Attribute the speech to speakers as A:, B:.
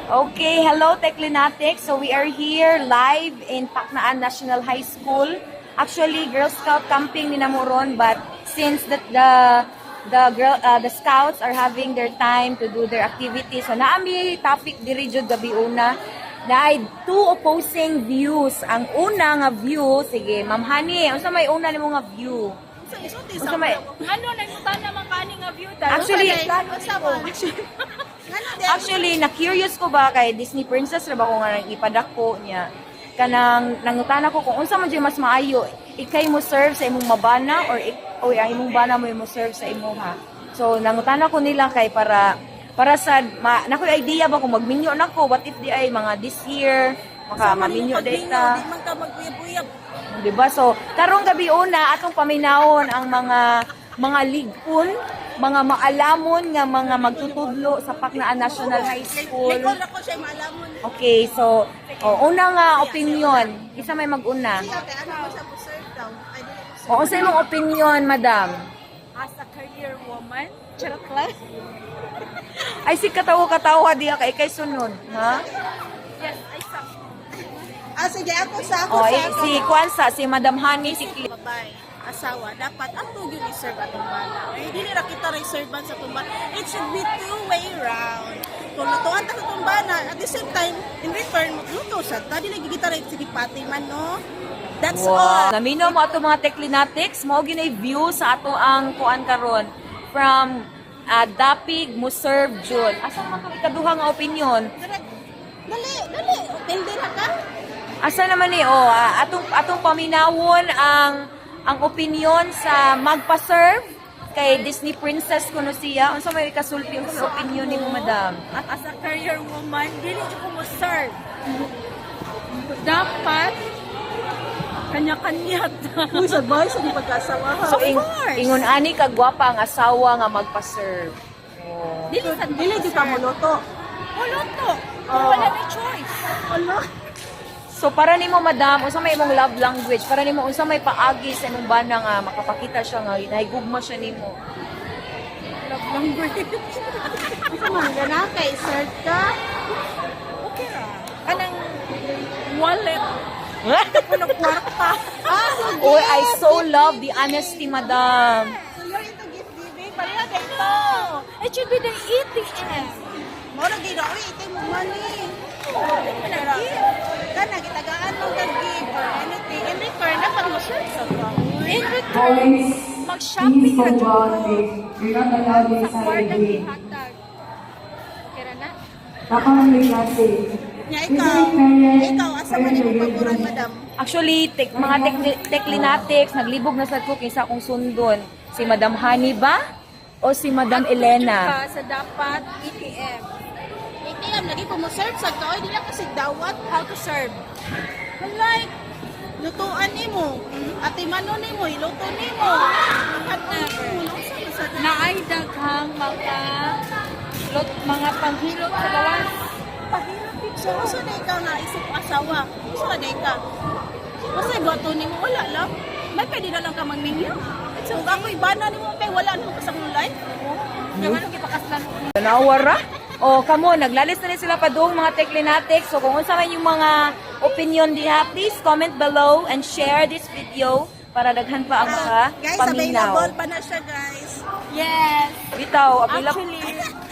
A: Okay, hello Teclinatics. So we are here live in Paknaan National High School. Actually, Girl Scout camping ni namuron, but since the scouts are having their time to do their activities, so naami topic diri jud gabi una na ay two opposing views. Ang una nga view, sige, Ma'am Hani, unsa may una nimo nga view? Unsa may
B: nagmutan naman kani nga view
A: Actually, na-curious ko ba kay Disney Princess ra ba ko nga ipadako niya. Kanang nangutan ako kung unsa man jud mas maayo, ikay mo serve sa imong mabana or ang imong bana mo serve sa imuha. So nangutan ako nila kay para sa nako idea ba kung magminyo nako, what if di ay mga this year maka maminyo data.
B: Di man ka maguyab-uyab.
A: Diba? So, karong gabi una, atong paminawon ang mga ligon, mga maalamon nga mga magtutudlo sa Paknaan National High School.
B: Likol ako siya maalamon.
A: Okay, so, una nga opinion. Isa may mag-una.
B: Ano mo siya po serve daw?
A: Unsa imong opinion, madam?
B: As a career woman, charot lang.
A: Ay, si katawa-katawa diya kay sunod, ha?
B: Yes, I suck.
C: Sige, ako sa
A: Si Kwanza, si Madam Hani, si
B: Babae, asawa, dapat ato yun i-serve atong bana. Eh, hindi nila kita re-servean sa itong bana. It should be two-way round. Kung lutuan ta sa itong bana, at the same time, in return, luto siya. Tadi lagi kita sige pati man, no? That's all.
A: Namino mo ato mga Teclinatics, mo ginay view sa ato ang kuan karon from Dapig Muserve Jud. Asa man kami kaduha nga opinion?
B: Dali. Tindi na ka?
A: Asa naman atong paminawon ang opinion sa magpa-serve kay Disney Princess kuno siya. Unsa may kasulti ang opinion nimo, madam?
B: At as a career woman, dili ko mo serve. Dapat kanya-kanya.
C: Uy, sabay sa pagkasawa.
A: So ingon ani kagwapa ang asawa nga magpa-serve.
C: Dili di ka muluto.
B: Uluto. Wala na choice.
A: So para nimo, madam, unsa may imong love language? Para nimo unsa may paagi sa imong bana nga makapakita siya nga nahigugma siya nimo?
B: Love language.
C: Ito man, gana kay serve ka.
B: Okay ra. Anang wallet. Puno kwarta.
A: Oh, I so love the honesty, madam.
C: So you're into gift giving?
B: Pareha dito. It should be the ATM.
C: Mo na gina, uy, ito mo money. Kana, gitagaan mo nag-give or anything. In return, dapat mo serve sa
B: In return, mag-shopping ka dyan.
D: You're not allowed
B: Sa
D: inside
B: kwarta
D: the
B: ni
D: gate.
B: hotdog. Kira na?
D: Kapag kasi.
C: Nya ikaw, asa man yung paboran, madam?
A: Actually, mga Teclinatics, naglibog na sa ko kaysa akong sundon. Si Madam Hani ba? O si Madam Elena?
B: Ka sa dapat ATM.
C: ATM, lagi ko mo serve sa ka. Di lang kasi dawat.
B: How to serve.
C: Like, lutuan ni mo. Ate mano ni mo, iluto ni mo.
B: At never. Naay daghang mga panghilot sa gawas.
C: So, gusto na ikaw na isip asawa. Gusto na ikaw. Kasi buhato ni mo, wala lang. May pwede na lang ka magmingyo. So, ako ibana ni mo, kay wala mo kasang life.
B: Naman ang ipakaslan.
A: Nawara? O, kamo, naglalis na rin sila pa doon mga Teclinatics. So, kung unsa man yung mga opinion diha, please comment below and share this video para daghan pa ang mga
C: Guys,
A: paminaw.
C: available pa na siya, guys.
B: Yes.
A: Bitaw, available.
B: Actually,